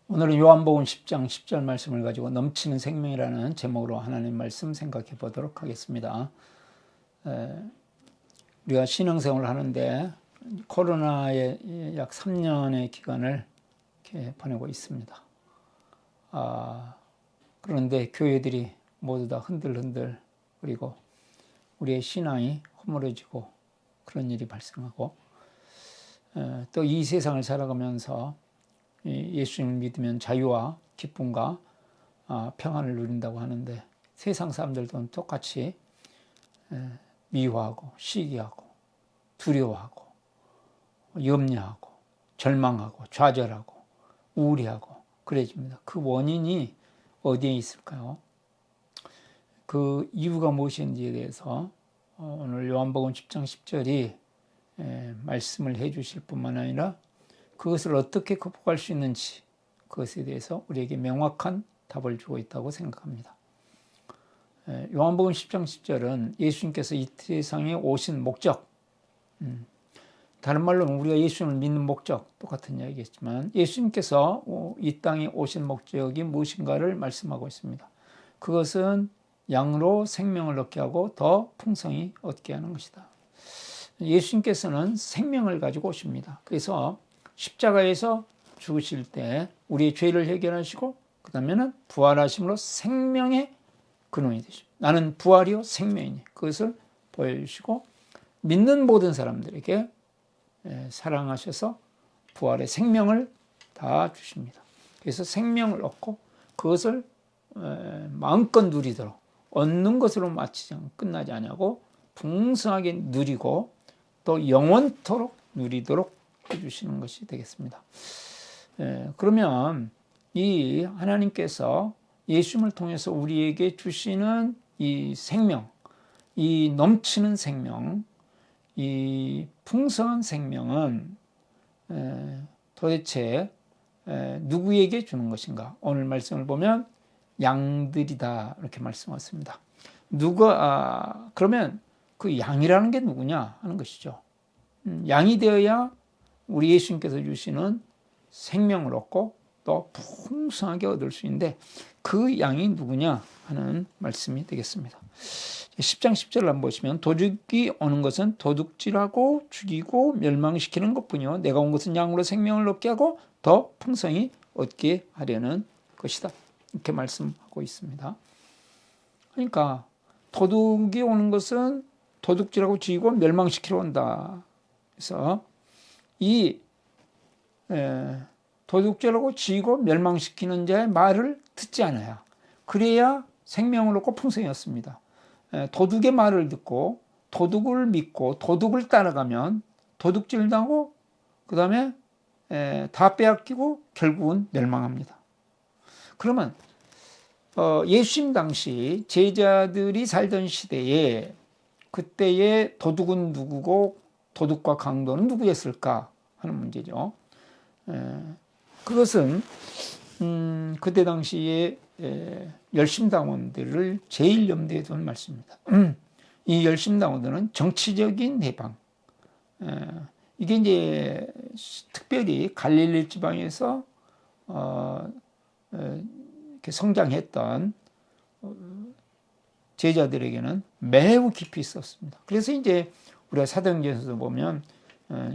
오늘은 요한복음 10장 10절 말씀을 가지고 넘치는 생명이라는 제목으로 하나님 말씀 생각해 보도록 하겠습니다. 우리가 신앙생활을 하는데 코로나에 약 3년의 기간을 이렇게 보내고 있습니다. 그런데 교회들이 모두 다 흔들흔들, 그리고 우리의 신앙이 허물어지고 그런 일이 발생하고, 또 이 세상을 살아가면서 예수님을 믿으면 자유와 기쁨과 평안을 누린다고 하는데, 세상 사람들도 똑같이 미워하고 시기하고 두려워하고 염려하고 절망하고 좌절하고 우울해하고 그래집니다. 그 원인이 어디에 있을까요? 그 이유가 무엇인지에 대해서 오늘 요한복음 10장 10절이 말씀을 해 주실 뿐만 아니라 그것을 어떻게 극복할 수 있는지, 그것에 대해서 우리에게 명확한 답을 주고 있다고 생각합니다. 요한복음 10장 10절은 예수님께서 이 세상에 오신 목적, 다른 말로는 우리가 예수님을 믿는 목적, 똑같은 이야기겠지만 예수님께서 이 땅에 오신 목적이 무엇인가를 말씀하고 있습니다. 그것은 양으로 생명을 얻게 하고 더 풍성히 얻게 하는 것이다. 예수님께서는 생명을 가지고 오십니다. 그래서 십자가에서 죽으실 때 우리의 죄를 해결하시고, 그 다음에는 부활하심으로 생명의 근원이 되십니다. 나는 부활이요 생명이니, 그것을 보여주시고 믿는 모든 사람들에게 사랑하셔서 부활의 생명을 다 주십니다. 그래서 생명을 얻고 그것을 마음껏 누리도록, 얻는 것으로 마치지 않고 끝나지 않냐고 풍성하게 누리고 또 영원토록 누리도록 해주시는 것이 되겠습니다. 그러면 이 하나님께서 예수님을 통해서 우리에게 주시는 이 생명, 이 넘치는 생명, 이 풍성한 생명은 도대체 누구에게 주는 것인가? 오늘 말씀을 보면 양들이다, 이렇게 말씀하셨습니다. 그러면 그 양이라는 게 누구냐 하는 것이죠. 양이 되어야 우리 예수님께서 주시는 생명을 얻고 또 풍성하게 얻을 수 있는데, 그 양이 누구냐 하는 말씀이 되겠습니다. 10장 10절을 한번 보시면, 도둑이 오는 것은 도둑질하고 죽이고 멸망시키는 것뿐이요 내가 온 것은 양으로 생명을 얻게 하고 더 풍성히 얻게 하려는 것이다, 이렇게 말씀하고 있습니다. 그러니까 도둑이 오는 것은 도둑질하고 죽이고 멸망시키러 온다. 그래서 이 도둑질하고 죽이고 멸망시키는 자의 말을 듣지 않아야, 그래야 생명을 얻고 풍성이었습니다. 도둑의 말을 듣고 도둑을 믿고 도둑을 따라가면 도둑질 당하고 그 다음에 다 빼앗기고 결국은 멸망합니다. 그러면 예수님 당시 제자들이 살던 시대에, 그때의 도둑은 누구고 도둑과 강도는 누구였을까 하는 문제죠. 그것은 그때 당시에 열심당원들을 제일 염두에 둔 말씀입니다. 이 열심당원들은 정치적인 해방, 이게 이제 특별히 갈릴리 지방에서 이렇게 성장했던 제자들에게는 매우 깊이 있었습니다. 그래서 이제 우리가 사도행전에서 보면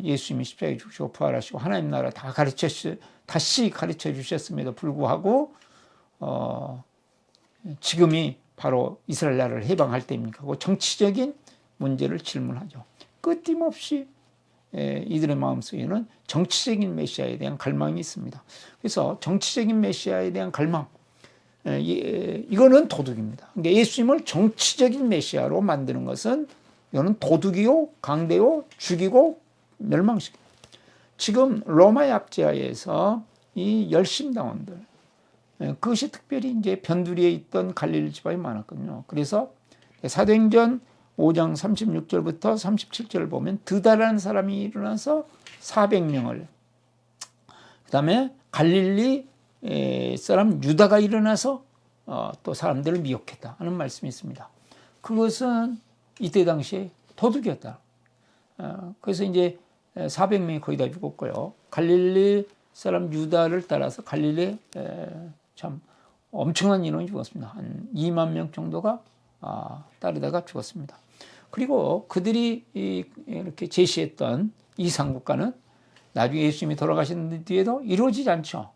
예수님이 십자가에 죽으시고 부활하시고 하나님 나라 다시 가르쳐 주셨음에도 불구하고 지금이 바로 이스라엘 나라를 해방할 때입니까? 하고 정치적인 문제를 질문하죠. 끊임없이 이들의 마음속에는 정치적인 메시아에 대한 갈망이 있습니다. 그래서 정치적인 메시아에 대한 갈망, 이거는 도둑입니다. 그러니까 예수님을 정치적인 메시아로 만드는 것은 이거는 도둑이요, 강대요, 죽이고 멸망시킵니다. 지금 로마 압제하에서 이 열심당원들, 그것이 특별히 이제 변두리에 있던 갈릴리 지방이 많았거든요. 그래서 사도행전 5장 36절부터 37절을 보면 드다라는 사람이 일어나서 400명을, 그 다음에 갈릴리 사람 유다가 일어나서 또 사람들을 미혹했다 하는 말씀이 있습니다. 그것은 이때 당시에 도둑이었다. 그래서 이제 400명이 거의 다 죽었고요. 갈릴리 사람 유다를 따라서 갈릴리에 참 엄청난 인원이 죽었습니다. 한 2만 명 정도가 따르다가 죽었습니다. 그리고 그들이 이렇게 제시했던 이 상국가는 나중에 예수님이 돌아가신 뒤에도 이루어지지 않죠.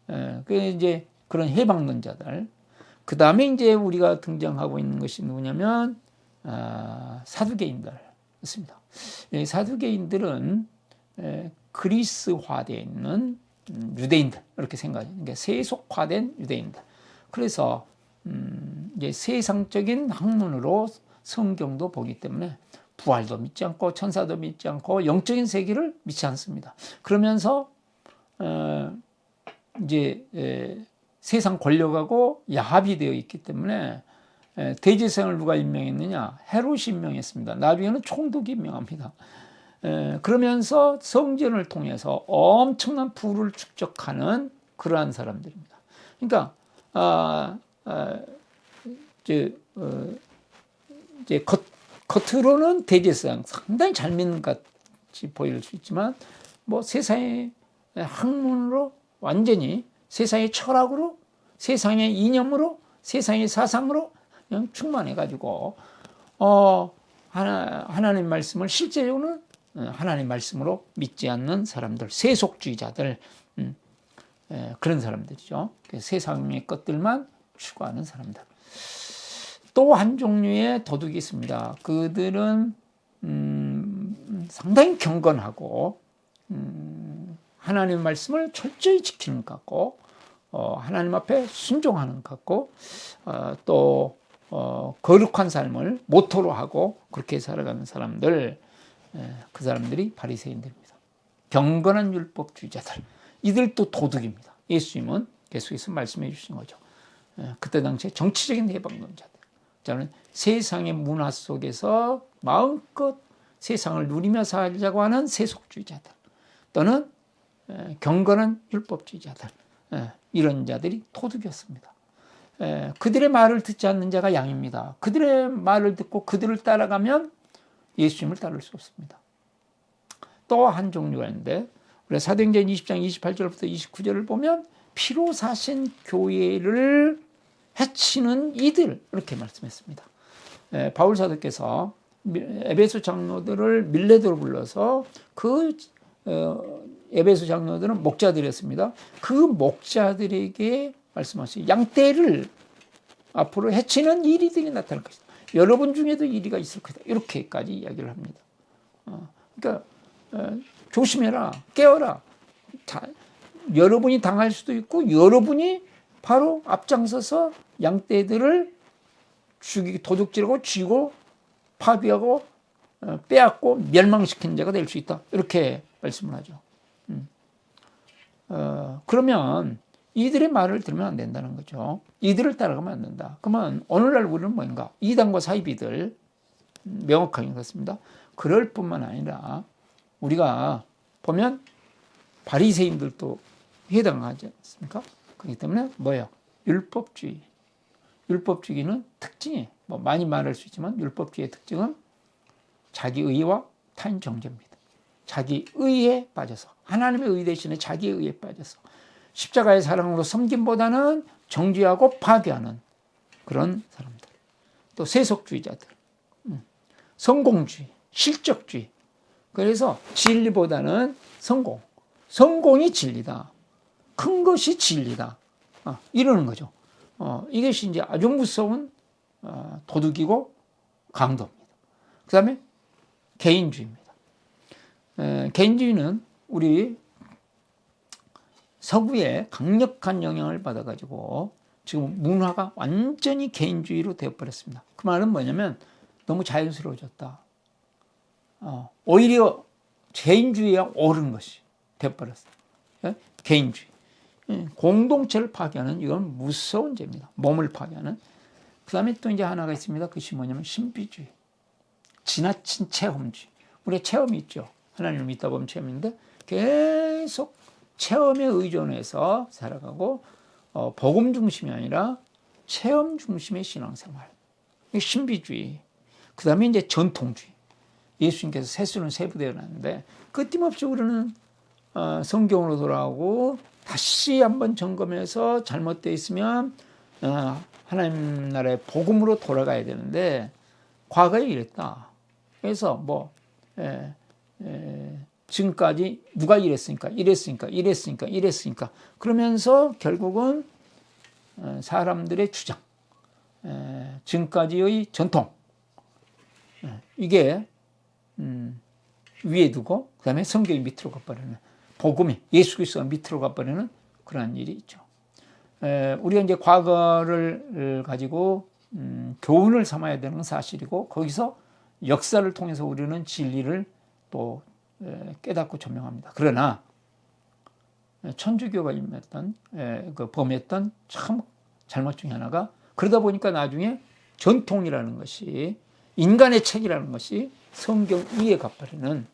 그 이제 그런 해방론자들. 그 다음에 이제 우리가 등장하고 있는 것이 누구냐면 사두개인들입니다. 사두개인들은 그리스화되어 있는 유대인들 이렇게 생각해요. 그러니까 세속화된 유대인들. 그래서 이제 세상적인 학문으로 성경도 보기 때문에 부활도 믿지 않고 천사도 믿지 않고 영적인 세계를 믿지 않습니다. 그러면서 이제 세상 권력하고 야합이 되어 있기 때문에 대제사장을 누가 임명했느냐? 헤롯이 임명했습니다. 나중에는 총독이 임명합니다. 그러면서 성전을 통해서 엄청난 부를 축적하는 그러한 사람들입니다. 그러니까 이제 겉으로는 대제사장 상당히 잘 믿는 것 같이 보일 수 있지만 뭐 세상의 학문으로 완전히 세상의 철학으로 세상의 이념으로 세상의 사상으로 그냥 충만해가지고 하나님 말씀을 실제로는 하나님 말씀으로 믿지 않는 사람들, 세속주의자들, 그런 사람들이죠. 세상의 것들만 추구하는 사람들. 또 한 종류의 도둑이 있습니다. 그들은 상당히 경건하고 하나님 말씀을 철저히 지키는 것 같고 하나님 앞에 순종하는 것 같고 또 거룩한 삶을 모토로 하고 그렇게 살아가는 사람들, 그 사람들이 바리새인들입니다. 경건한 율법주의자들. 이들도 도둑입니다. 예수님은 계속해서 말씀해 주신 거죠. 그때 당시에 정치적인 해방론자들. 저는 세상의 문화 속에서 마음껏 세상을 누리며 살자고 하는 세속주의자들 또는 경건한 율법주의자들, 이런 자들이 도둑이었습니다. 그들의 말을 듣지 않는 자가 양입니다. 그들의 말을 듣고 그들을 따라가면 예수님을 따를 수 없습니다. 또 한 종류가 있는데 우리 사도행전 20장 28절부터 29절을 보면 피로 사신 교회를 해치는 이들 이렇게 말씀했습니다. 바울 사도께서 에베소 장로들을 밀레도로 불러서 그 에베소 장로들은 목자들이었습니다. 그 목자들에게 말씀하시죠. 양떼를 앞으로 해치는 이리들이 나타날 것이다. 여러분 중에도 이리가 있을 것이다. 이렇게까지 이야기를 합니다. 그러니까 조심해라, 깨어라. 여러분이 당할 수도 있고 여러분이 바로 앞장서서 양떼들을 죽이고 도둑질하고 쥐고 파괴하고 빼앗고 멸망시키는 자가 될 수 있다. 이렇게 말씀을 하죠. 그러면 이들의 말을 들으면 안 된다는 거죠. 이들을 따라가면 안 된다. 그러면 오늘날 우리는 뭔가 이단과 사이비들 명확하게 그렇습니다. 그럴 뿐만 아니라 우리가 보면 바리새인들도 해당하지 않습니까? 그렇기 때문에 뭐예요? 율법주의. 율법주의는 특징이 뭐 많이 말할 수 있지만 율법주의의 특징은 자기 의와 타인 정죄입니다. 자기 의에 빠져서 하나님의 의 대신에 자기 의에 빠져서 십자가의 사랑으로 섬김보다는 정죄하고 파괴하는 그런 사람들. 또 세속주의자들, 성공주의, 실적주의. 그래서 진리보다는 성공이 진리다. 큰 것이 진리다. 이러는 거죠. 이것이 이제 아주 무서운 도둑이고 강도입니다. 그 다음에 개인주의입니다. 개인주의는 우리 서구에 강력한 영향을 받아가지고 지금 문화가 완전히 개인주의로 되어버렸습니다. 그 말은 뭐냐면 너무 자연스러워졌다. 오히려 개인주의가 옳은 것이 되어버렸어요. 개인주의. 공동체를 파괴하는 이건 무서운 죄입니다. 몸을 파괴하는. 그 다음에 또 이제 하나가 있습니다. 그것이 뭐냐면 신비주의. 지나친 체험주의. 우리가 체험이 있죠. 하나님을 믿다 보면 체험인데 계속 체험에 의존해서 살아가고 복음 중심이 아니라 체험 중심의 신앙생활. 신비주의. 그 다음에 이제 전통주의. 예수님께서 세수는 세부되어 놨는데 끊임없이 우리는 성경으로 돌아오고 다시 한번 점검해서 잘못되어 있으면 하나님 나라의 복음으로 돌아가야 되는데 과거에 이랬다. 그래서 뭐 지금까지 누가 이랬으니까 그러면서 결국은 사람들의 주장, 지금까지의 전통, 이게 위에 두고 그 다음에 성경이 밑으로 가버리는, 복음이 예수 그리스도가 밑으로 가버리는 그러한 일이 있죠. 우리가 이제 과거를 가지고 교훈을 삼아야 되는 건 사실이고, 거기서 역사를 통해서 우리는 진리를 또 깨닫고 조명합니다. 그러나 천주교가 범했던 참 잘못 중에 하나가, 그러다 보니까 나중에 전통이라는 것이, 인간의 책이라는 것이 성경 위에 가버리는,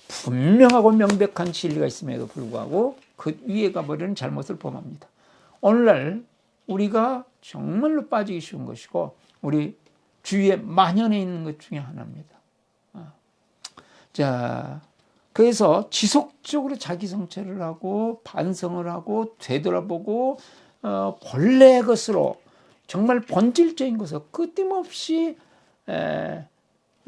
분명하고 명백한 진리가 있음에도 불구하고 그 위에 가버리는 잘못을 범합니다. 오늘날 우리가 정말로 빠지기 쉬운 것이고, 우리 주위에 만연해 있는 것 중에 하나입니다. 자, 그래서 지속적으로 자기 성찰을 하고 반성을 하고 되돌아보고 본래의 것으로, 정말 본질적인 것으로 끊임없이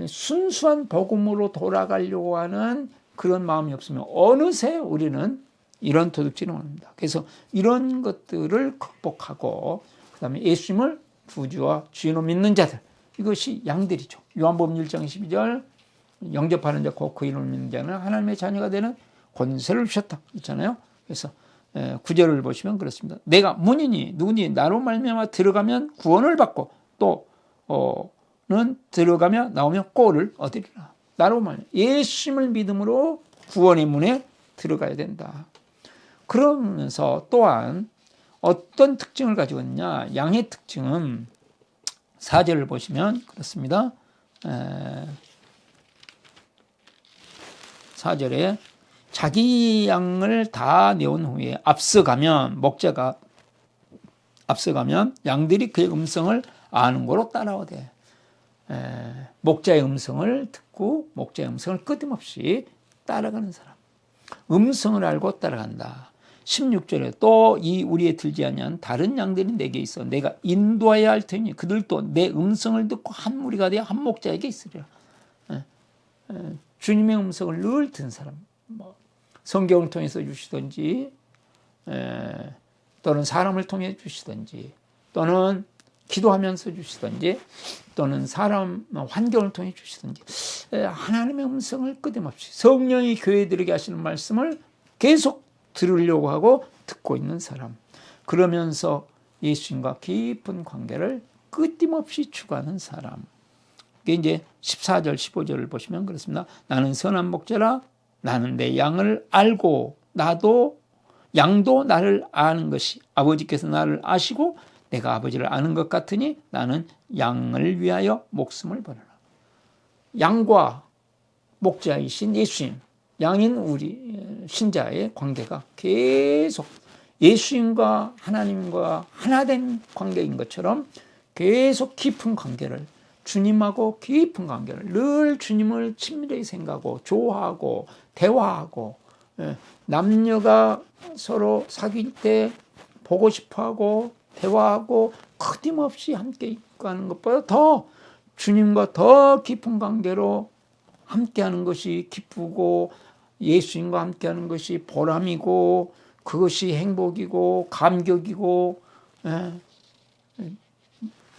순수한 복음으로 돌아가려고 하는 그런 마음이 없으면 어느새 우리는 이런 도둑질을 합니다. 그래서 이런 것들을 극복하고, 그 다음에 예수님을 구주와 주인으로 믿는 자들, 이것이 양들이죠. 요한복음 1장 12절, 영접하는 자 곧 그 이름을 믿는 자는 하나님의 자녀가 되는 권세를 주셨다 있잖아요. 그래서 9절을 보시면 그렇습니다. 내가 문이니 누구니 나로 말미암아 들어가면 구원을 받고, 또는 들어가며 나오면 꼴을 얻으리라. 나로 말미암아 예수님을 믿음으로 구원의 문에 들어가야 된다. 그러면서 또한 어떤 특징을 가지고 있냐, 양의 특징은 4절을 보시면 그렇습니다. 4절에 자기 양을 다 내온 후에 목자가 앞서가면 양들이 그의 음성을 아는 거로 따라오되, 목자의 음성을 듣고 목자의 음성을 끊임없이 따라가는 사람, 음성을 알고 따라간다. 16절에 또 이 우리에 들지 아니한 다른 양들이 내게 있어 내가 인도하여야 할 테니 그들도 내 음성을 듣고 한 무리가 되어 한 목자에게 있으리라. 주님의 음성을 늘 듣는 사람, 성경을 통해서 주시든지, 또는 사람을 통해 주시든지, 또는 기도하면서 주시든지, 또는 사람 환경을 통해 주시든지, 하나님의 음성을 끊임없이 성령이 교회들에게 하시는 말씀을 계속 들으려고 하고 듣고 있는 사람, 그러면서 예수님과 깊은 관계를 끊임없이 추구하는 사람. 이게 이제 14절 15절을 보시면 그렇습니다. 나는 선한 목자라, 나는 내 양을 알고 양도 나를 아는 것이 아버지께서 나를 아시고 내가 아버지를 아는 것 같으니 나는 양을 위하여 목숨을 버려라. 양과 목자이신 예수님, 양인 우리 신자의 관계가 계속 예수님과 하나님과 하나된 관계인 것처럼 계속 깊은 관계를, 주님하고 깊은 관계를, 늘 주님을 친밀하게 생각하고 좋아하고 대화하고, 남녀가 서로 사귈 때 보고 싶어하고 대화하고 끊임없이 함께 있고 하는 것보다 더 주님과 더 깊은 관계로 함께하는 것이 기쁘고, 예수님과 함께하는 것이 보람이고, 그것이 행복이고 감격이고,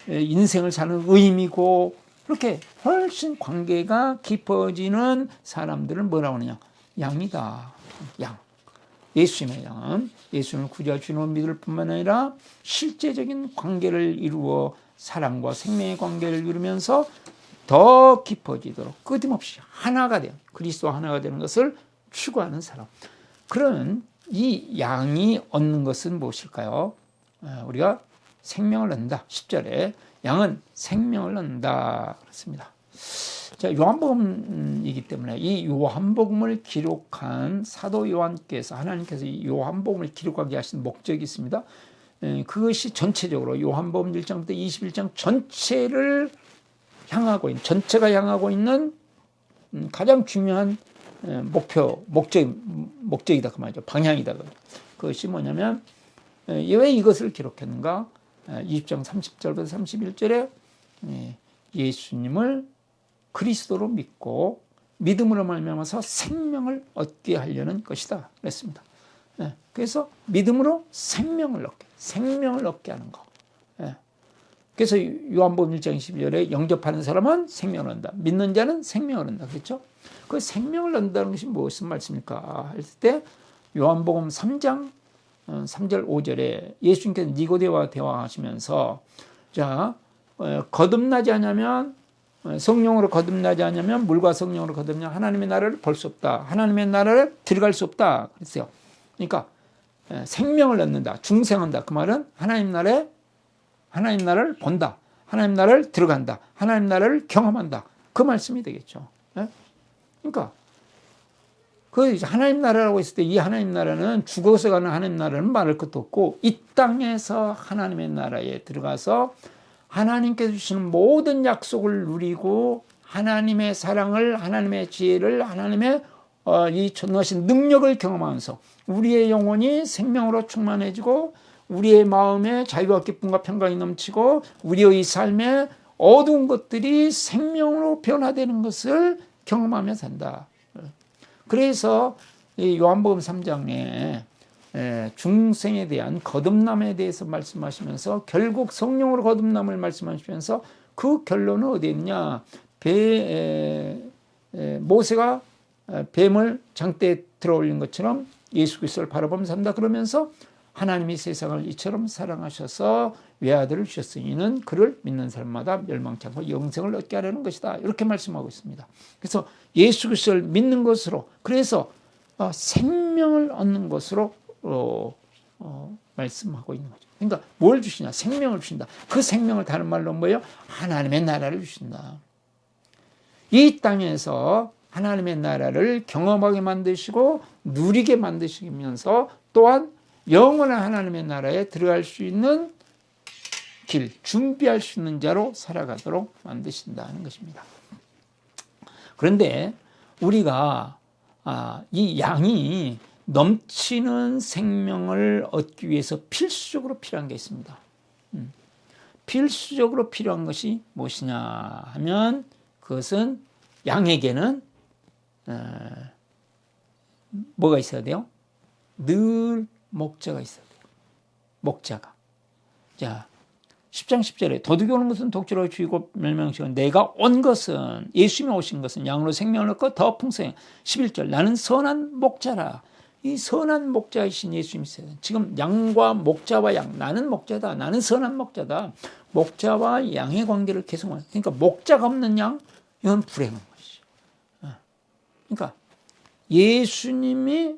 인생을 사는 의미고, 그렇게 훨씬 관계가 깊어지는 사람들은 뭐라고 하느냐, 양이다. 양. 예수님의 양, 예수님을 구주와 주님으로 믿을 뿐만 아니라 실제적인 관계를 이루어 사랑과 생명의 관계를 이루면서 더 깊어지도록 끊임없이 하나가 되는, 그리스도와 하나가 되는 것을 추구하는 사람. 그런 이 양이 얻는 것은 무엇일까요? 우리가 생명을 얻는다. 10절에 양은 생명을 얻는다 그렇습니다. 자, 요한복음이기 때문에 이 요한복음을 기록한 사도 요한께서, 하나님께서 이 요한복음을 기록하게 하신 목적이 있습니다. 그것이 전체적으로 요한복음 1장부터 21장 전체가 향하고 있는 가장 중요한 목적이다 그 말이죠. 방향이다. 그것이 뭐냐면 왜 이것을 기록했는가? 20장 30절부터 31절에 예수님을 그리스도로 믿고 믿음으로 말미암아서 생명을 얻게 하려는 것이다 그랬습니다. 그래서 믿음으로 생명을 얻게 하는 거. 그래서 요한복음 1장 12절에 영접하는 사람은 생명을 얻는다. 믿는 자는 생명을 얻는다. 그렇죠? 그 생명을 얻는다는 것이 무슨 말씀입니까? 했을 때 요한복음 3장 3절 5절에 예수님께서 니고데와 대화하시면서 자, 거듭나지 않으면 성령으로 거듭나지 않으면 물과 성령으로 거듭나면 하나님의 나라를 볼 수 없다. 하나님의 나라를 들어갈 수 없다. 그랬어요. 그러니까 생명을 얻는다. 중생한다. 그 말은 하나님 나라를 본다. 하나님 나라를 들어간다. 하나님 나라를 경험한다. 그 말씀이 되겠죠. 그러니까 그 하나님 나라라고 했을 때 이 하나님 나라는 죽어서 가는 하나님 나라는 말할 것도 없고 이 땅에서 하나님의 나라에 들어가서 하나님께서 주시는 모든 약속을 누리고 하나님의 사랑을, 하나님의 지혜를, 하나님의 이 전능하신 능력을 경험하면서 우리의 영혼이 생명으로 충만해지고 우리의 마음에 자유와 기쁨과 평강이 넘치고 우리의 삶에 어두운 것들이 생명으로 변화되는 것을 경험하며 산다. 그래서 이 요한복음 3장에 중생에 대한 거듭남에 대해서 말씀하시면서 결국 성령으로 거듭남을 말씀하시면서 그 결론은 어디에 있냐? 모세가 뱀을 장대에 들어올린 것처럼 예수 그리스도를 바라보며 산다 그러면서 하나님이 세상을 이처럼 사랑하셔서 외아들을 주셨으니 이는 그를 믿는 사람마다 멸망치 않고 영생을 얻게 하려는 것이다. 이렇게 말씀하고 있습니다. 그래서 예수 그리스도를 믿는 것으로 그래서 생명을 얻는 것으로 말씀하고 있는 거죠. 그러니까 뭘 주시냐? 생명을 주신다. 그 생명을 다른 말로 뭐예요? 하나님의 나라를 주신다. 이 땅에서 하나님의 나라를 경험하게 만드시고 누리게 만드시면서 또한 영원한 하나님의 나라에 들어갈 수 있는 길, 준비할 수 있는 자로 살아가도록 만드신다는 것입니다. 그런데 우리가 이 양이 넘치는 생명을 얻기 위해서 필수적으로 필요한 게 있습니다. 필수적으로 필요한 것이 무엇이냐 하면 그것은 양에게는 뭐가 있어야 돼요? 늘 목자가 있어야 돼요. 목자가. 자, 10장 10절에 도둑이 오는 것은 독주로 죽이고 멸망시키고 내가 온 것은 예수님이 오신 것은 양으로 생명을 얻고 더 풍성해. 11절 나는 선한 목자라. 이 선한 목자이신 예수님이 있어요. 지금 양과 목자와 양. 나는 목자다. 나는 선한 목자다. 목자와 양의 관계를 계속 그러니까 목자가 없는 양 이건 불행한 것이죠. 그러니까 예수님이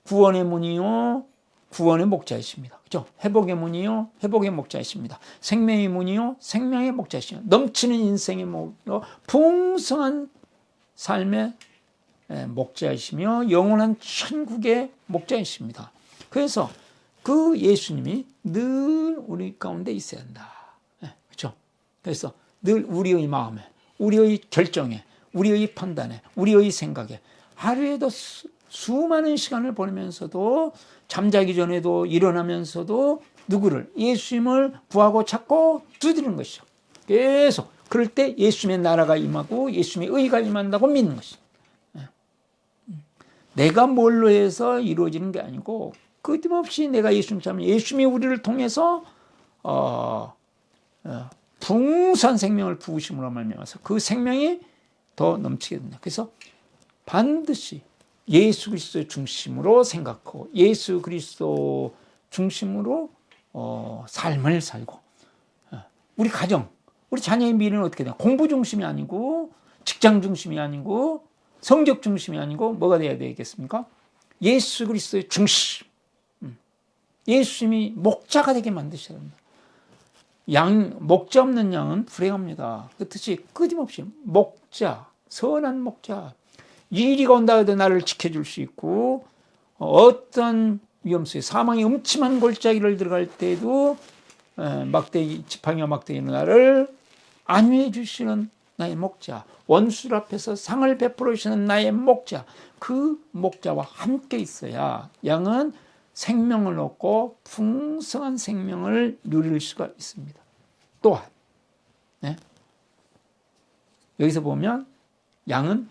구원의 문이요 구원의 목자이십니다. 그렇죠? 회복의 문이요 회복의 목자이십니다. 생명의 문이요 생명의 목자이십니다. 넘치는 인생의 목이요 풍성한 삶의 목자이시며 영원한 천국의 목자이십니다. 그래서 그 예수님이 늘 우리 가운데 있어야 한다. 그렇죠? 그래서 늘 우리의 마음에, 우리의 결정에, 우리의 판단에, 우리의 생각에 하루에도 수많은 시간을 보내면서도 잠자기 전에도 일어나면서도 누구를? 예수님을 구하고 찾고 두드리는 것이죠. 계속 그럴 때 예수님의 나라가 임하고 예수님의 의가 임한다고 믿는 것이죠. 내가 뭘로 해서 이루어지는 게 아니고 끊임없이 내가 예수님 찾으면 예수님이 우리를 통해서 풍성한 생명을 부으심으로 말미암아서 그 생명이 더 넘치게 된다. 그래서 반드시 예수 그리스도 중심으로 생각하고 예수 그리스도 중심으로 삶을 살고 우리 가정, 우리 자녀의 미래는 어떻게 되냐? 공부 중심이 아니고 직장 중심이 아니고 성적 중심이 아니고 뭐가 돼야 되겠습니까? 예수 그리스도의 중심. 예수님이 목자가 되게 만드셔야 합니다. 목자 없는 양은 불행합니다. 그 뜻이 끊임없이 목자, 선한 목자. 이리가 온다 해도 나를 지켜줄 수 있고 어떤 위험 속에 사망의 음침한 골짜기를 들어갈 때도 지팡이와 막대기는 나를 안위해 주시는 나의 목자, 원수들 앞에서 상을 베풀어 주시는 나의 목자, 그 목자와 함께 있어야 양은 생명을 얻고 풍성한 생명을 누릴 수가 있습니다. 또한 여기서 보면 양은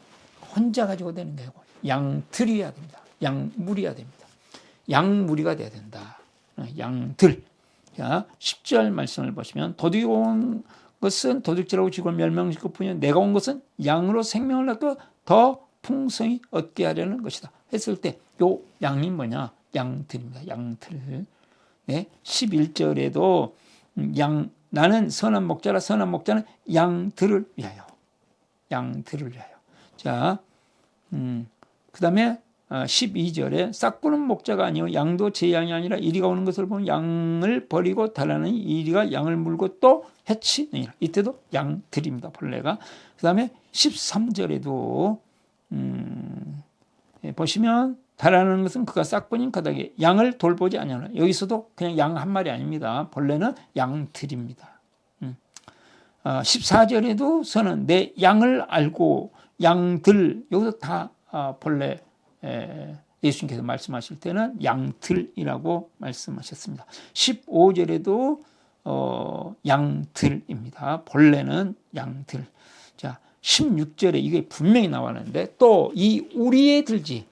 혼자 가지고 되는 게 아니고 양들이어야 됩니다. 양무리가 됩니다. 양무리가 돼야 된다. 양들. 자, 10절 말씀을 보시면 도둑이 온 것은 도둑질하고 죽을 멸망시킬 뿐이요 내가 온 것은 양으로 생명을 얻고 더 풍성히 얻게 하려는 것이다. 했을 때 요 양이 뭐냐? 양들입니다. 양들. 네, 11절에도 나는 선한 목자라 선한 목자는 양들을 위하여. 양들을 위하여. 자, 그 다음에 12절에 싹구는 목자가 아니요 양도 제 양이 아니라 이리가 오는 것을 보면 양을 버리고 달라는 이리가 양을 물고 또 해치느니라. 이때도 양들입니다. 본래가. 그 다음에 13절에도 보시면 달라는 것은 그가 싹꾼인 가닥에 양을 돌보지 아니하나. 여기서도 그냥 양 한 마리 아닙니다. 본래는 양들입니다. 14절에도 서는 내 양을 알고 양들, 여기서 다 본래 예수님께서 말씀하실 때는 양들이라고 말씀하셨습니다. 15절에도 양들입니다. 본래는 양들. 자, 16절에 이게 분명히 나왔는데 또 이 우리에 들지,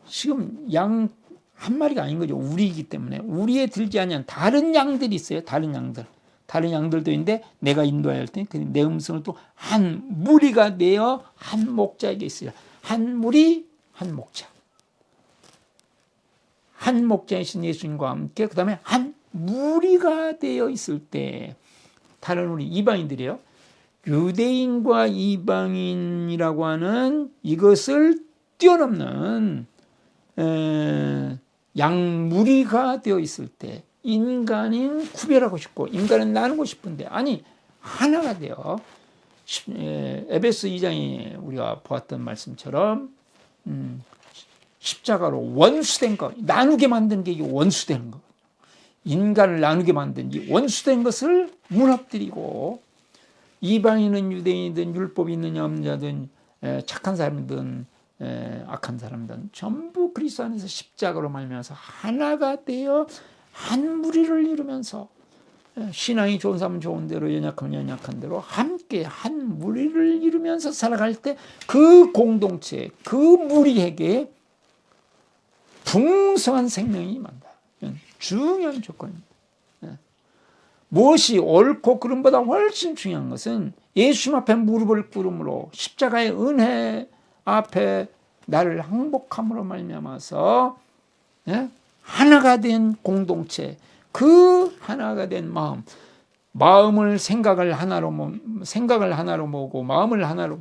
지금 양 한 마리가 아닌 거죠. 우리이기 때문에 우리에 들지 않은 다른 양들이 있어요. 다른 양들도 있는데 내가 인도하여 할 때 내 음성을 또 한 무리가 되어 한 목자에게 있어요. 한 무리 한 목자. 한 목자이신 예수님과 함께 그 다음에 한 무리가 되어 있을 때 다른 우리 이방인들이에요. 유대인과 이방인이라고 하는 이것을 뛰어넘는 양무리가 되어 있을 때 인간인 구별하고 싶고 인간은 나누고 싶은데 아니 하나가 되어 에베소 2장에 우리가 보았던 말씀처럼 십자가로 원수된 것, 나누게 만든 게 이게 원수되는 것, 인간을 나누게 만든 이 원수된 것을 무너뜨리고 이방인은 유대인이든 율법이 있는 남자든 착한 사람이든 악한 사람들은 전부 그리스도 안에서 십자가로 말미암아서 하나가 되어 한 무리를 이루면서 신앙이 좋은 사람은 좋은 대로 연약하면 연약한 대로 함께 한 무리를 이루면서 살아갈 때 그 공동체, 그 무리에게 풍성한 생명이 임한다. 이건 중요한 조건입니다. 무엇이 옳고 그름보다 훨씬 중요한 것은 예수님 앞에 무릎을 꿇음으로 십자가의 은혜 앞에 나를 항복함으로 말미암아서 하나가 된 공동체, 그 하나가 된 마음을 생각을 하나로 모으고 마음을 하나로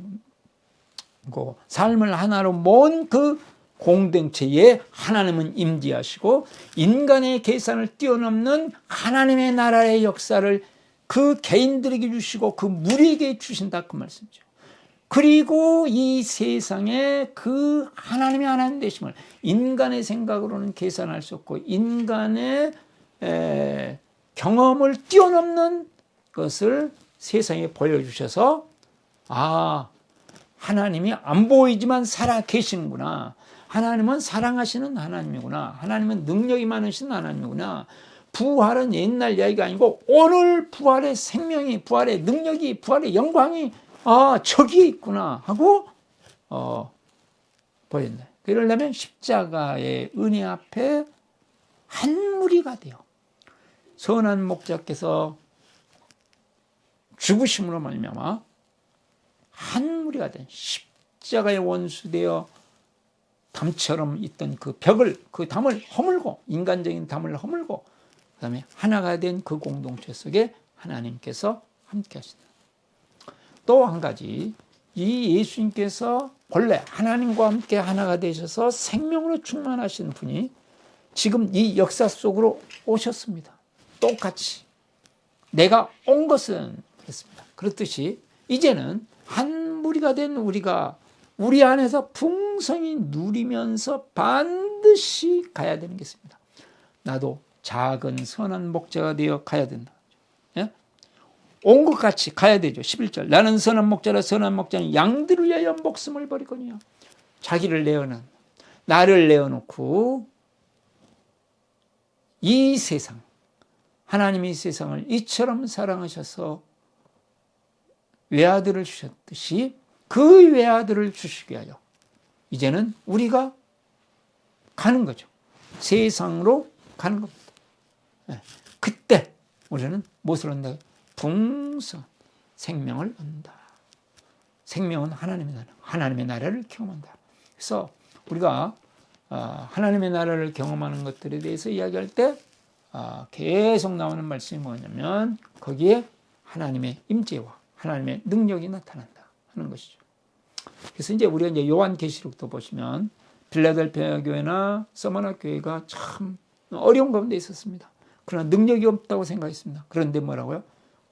모으고 삶을 하나로 모은 그 공동체에 하나님은 임재하시고 인간의 계산을 뛰어넘는 하나님의 나라의 역사를 그 개인들에게 주시고 그 무리에게 주신다 그 말씀이죠. 그리고 이 세상에 그 하나님의 하나님 되심을 인간의 생각으로는 계산할 수 없고 인간의 경험을 뛰어넘는 것을 세상에 보여주셔서 하나님이 안 보이지만 살아 계시는구나. 하나님은 사랑하시는 하나님이구나. 하나님은 능력이 많으신 하나님이구나. 부활은 옛날 이야기가 아니고 오늘 부활의 생명이, 부활의 능력이, 부활의 영광이 저기에 있구나 하고 보였네. 그러려면 십자가의 은혜 앞에 한 무리가 돼요. 선한 목자께서 죽으심으로 말미암아 한 무리가 된 십자가의 원수되어 담처럼 있던 그 벽을, 그 담을 허물고, 인간적인 담을 허물고, 그 다음에 하나가 된 그 공동체 속에 하나님께서 함께 하신다. 또 한 가지, 이 예수님께서 본래 하나님과 함께 하나가 되셔서 생명으로 충만하신 분이 지금 이 역사 속으로 오셨습니다. 똑같이. 내가 온 것은 그렇습니다. 그렇듯이 이제는 한 무리가 된 우리가 우리 안에서 풍성히 누리면서 반드시 가야 되는 게 있습니다. 나도 작은 선한 목자가 되어 가야 된다. 예? 온 것 같이 가야 되죠. 11절. 나는 선한 목자라 선한 목자는 양들을 위하여 목숨을 버리거니와. 자기를 내어는 나를 내어놓고 이 세상, 하나님이 이 세상을 이처럼 사랑하셔서 외아들을 주셨듯이 그 외아들을 주시기 위하여 이제는 우리가 가는 거죠. 세상으로 가는 겁니다. 그때 우리는 무엇을 얻는다? 풍성한 생명을 얻는다. 생명은 하나님의 나라를 경험한다. 그래서 우리가 하나님의 나라를 경험하는 것들에 대해서 이야기할 때 계속 나오는 말씀이 뭐냐면 거기에 하나님의 임재와 하나님의 능력이 나타난다 하는 것이죠. 그래서 이제 우리가 이제 요한계시록도 보시면 빌라델피아 교회나 서머나 교회가 참 어려운 가운데 있었습니다. 그러나 능력이 없다고 생각했습니다. 그런데 뭐라고요?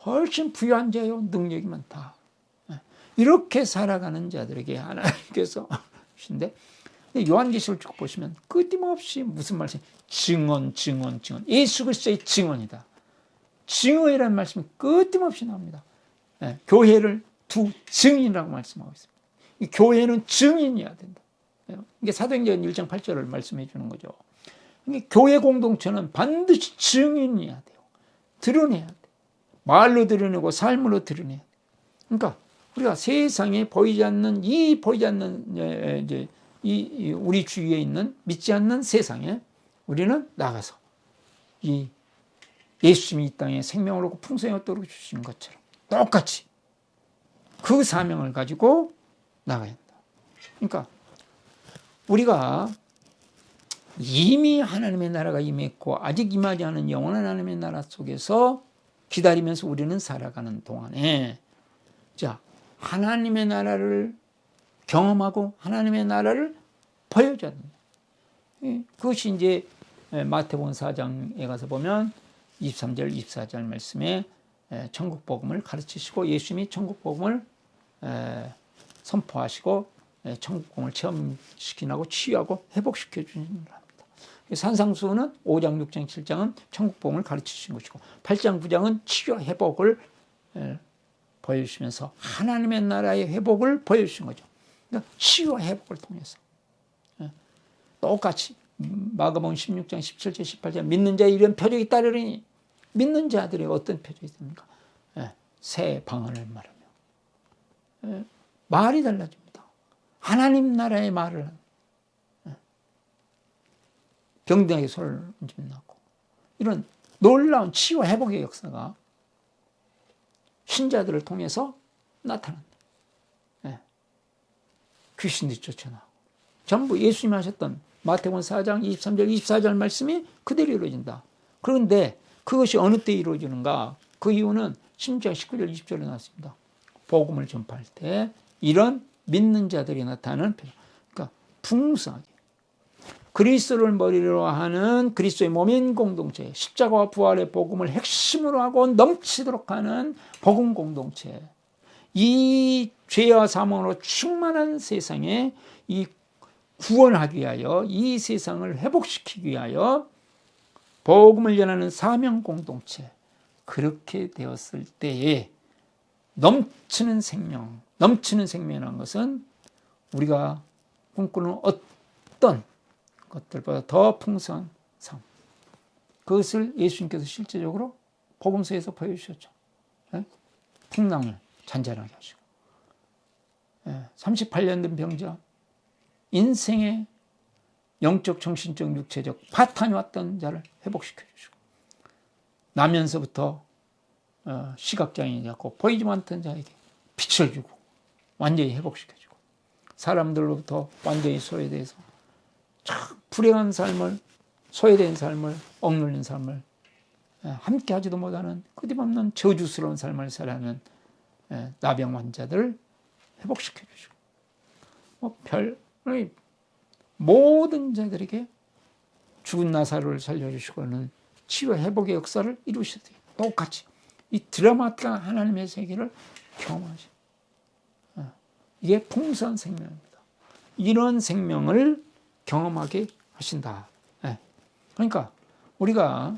훨씬 부유한 자요 능력이 많다. 이렇게 살아가는 자들에게 하나님께서 하신데 요한계시록 쭉 보시면 끊임없이 무슨 말씀? 증언. 예수 그리스도의 증언이다. 증언이라는 말씀이 끊임없이 나옵니다. 교회를 두 증인이라고 말씀하고 있습니다. 이 교회는 증인이어야 된다. 이게 사도행전 1장 8절을 말씀해 주는 거죠. 교회 공동체는 반드시 증인이어야 돼요. 드러내야 돼. 말로 드러내고 삶으로 드러내야 돼. 그러니까 우리가 세상에 보이지 않는 이제 우리 주위에 있는 믿지 않는 세상에 우리는 나가서 이 예수님이 이 땅에 생명을 얻고 풍성히 얻도록 주신 것처럼 똑같이 그 사명을 가지고 나가야 한다. 그러니까 우리가 이미 하나님의 나라가 임했고 아직 임하지 않은 영원한 하나님의 나라 속에서 기다리면서 우리는 살아가는 동안에 자, 하나님의 나라를 경험하고 하나님의 나라를 보여줘야 됩니다. 그것이 이제 마태복음 4장에 가서 보면 23절, 24절 말씀에 천국 복음을 가르치시고 예수님이 천국 복음을 선포하시고 천국 복음을 체험시키고 치유하고 회복시켜 주시는 겁니다. 산상수훈은 5장, 6장, 7장은 천국 복음을 가르치신 것이고 8장, 9장은 치유와 회복을 보여주시면서 하나님의 나라의 회복을 보여주신 거죠. 그러니까 치유와 회복을 통해서 똑같이 마가복음 16장 17절 18절 믿는 자의 이런 표적이 따르리니 믿는 자들의 어떤 표적이 있습니까? 새 방언을 말하며 말이 달라집니다. 하나님 나라의 말을 병들에게 손을 얹으면 낫고 이런 놀라운 치유와 회복의 역사가 신자들을 통해서 나타난다. 귀신들이 쫓아나고 전부 예수님이 하셨던 마태복음 4장 23절 24절 말씀이 그대로 이루어진다. 그런데 그것이 어느 때 이루어지는가? 그 이유는 16장 19절 20절에 나왔습니다. 복음을 전파할 때 이런 믿는 자들이 나타나는 표정. 그러니까 풍성하게 그리스도를 머리로 하는 그리스도의 몸인 공동체, 십자가와 부활의 복음을 핵심으로 하고 넘치도록 하는 복음 공동체, 이 죄와 사망으로 충만한 세상에 이 구원하기 위하여 이 세상을 회복시키기 위하여 복음을 전하는 사명 공동체, 그렇게 되었을 때에 넘치는 생명이라는 것은 우리가 꿈꾸는 어떤 것들보다 더 풍성한 삶, 그것을 예수님께서 실제적으로 복음서에서 보여주셨죠. 풍랑을 잔잔하게 하시고 38년 된 병자, 인생의 영적, 정신적, 육체적 파탄이 왔던 자를 회복시켜 주시고 나면서부터 시각장애인이 되었고 보이지 않던 자에게 빛을 주고 완전히 회복시켜주고 사람들로부터 완전히 소외돼서 참 불행한 삶을, 소외된 삶을, 억눌린 삶을 함께 하지도 못하는 끝임없는 저주스러운 삶을 살아가는 나병 환자들을 회복시켜 주시고 모든 자들에게 죽은 나사로를 살려주시고는 치유 회복의 역사를 이루시되 똑같이 이 드라마틱한 하나님의 세계를 경험하시. 이게 풍성한 생명입니다. 이런 생명을 경험하게 하신다. 그러니까 우리가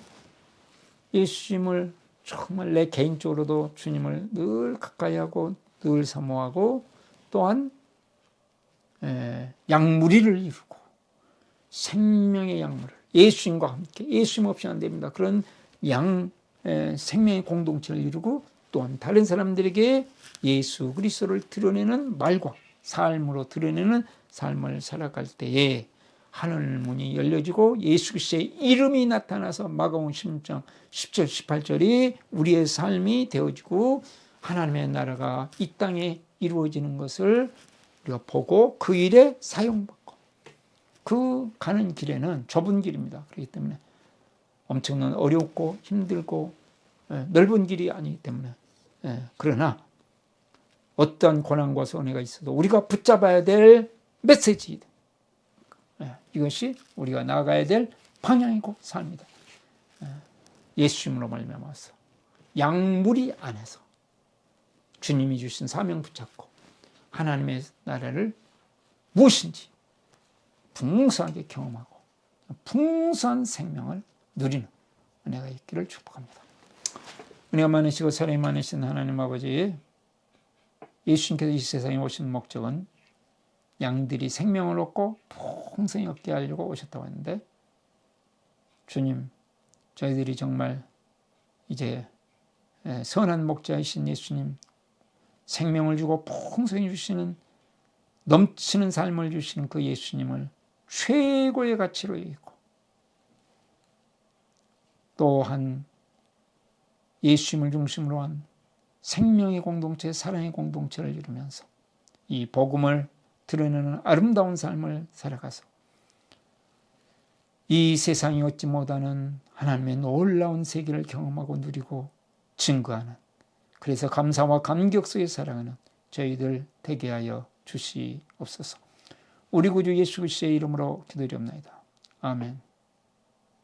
예수님을 정말 내 개인적으로도 주님을 늘 가까이 하고 늘 사모하고 또한 양무리를 이루고 생명의 양무리를 예수님과 함께 예수님 없이 안 됩니다. 그런 생명의 공동체를 이루고 또한 다른 사람들에게 예수 그리스도를 드러내는 말과 삶으로 드러내는 삶을 살아갈 때에 하늘 문이 열려지고 예수 그리스도의 이름이 나타나서 마가복음 16장 10절 18절이 우리의 삶이 되어지고 하나님의 나라가 이 땅에 이루어지는 것을 우리가 보고 그 일에 사용받고 그 가는 길에는 좁은 길입니다. 그렇기 때문에 엄청난 어렵고 힘들고 넓은 길이 아니기 때문에 그러나 어떠한 고난과 손해가 있어도 우리가 붙잡아야 될 메시지이다. 이것이 우리가 나아가야 될 방향이고 삶이다. 예수님으로 말미암아서 양무리 안에서 주님이 주신 사명 붙잡고 하나님의 나라를 무엇인지 풍성하게 경험하고 풍성한 생명을 누리는 은혜가 있기를 축복합니다. 은혜가 많으시고 사랑이 많으신 하나님 아버지, 예수님께서 이 세상에 오신 목적은 양들이 생명을 얻고 풍성히 얻게 하려고 오셨다고 했는데, 주님, 저희들이 정말 이제 선한 목자이신 예수님, 생명을 주고 풍성히 주시는 넘치는 삶을 주시는 그 예수님을 최고의 가치로 여기고 또한 예수님을 중심으로 한 생명의 공동체, 사랑의 공동체를 이루면서 이 복음을 드러내는 아름다운 삶을 살아가서 이 세상이 얻지 못하는 하나님의 놀라운 세계를 경험하고 누리고 증거하는, 그래서 감사와 감격 속에 살아가는 저희들 되게 하여 주시옵소서. 우리 구주 예수 그리스도의 이름으로 기도드리옵나이다. 아멘.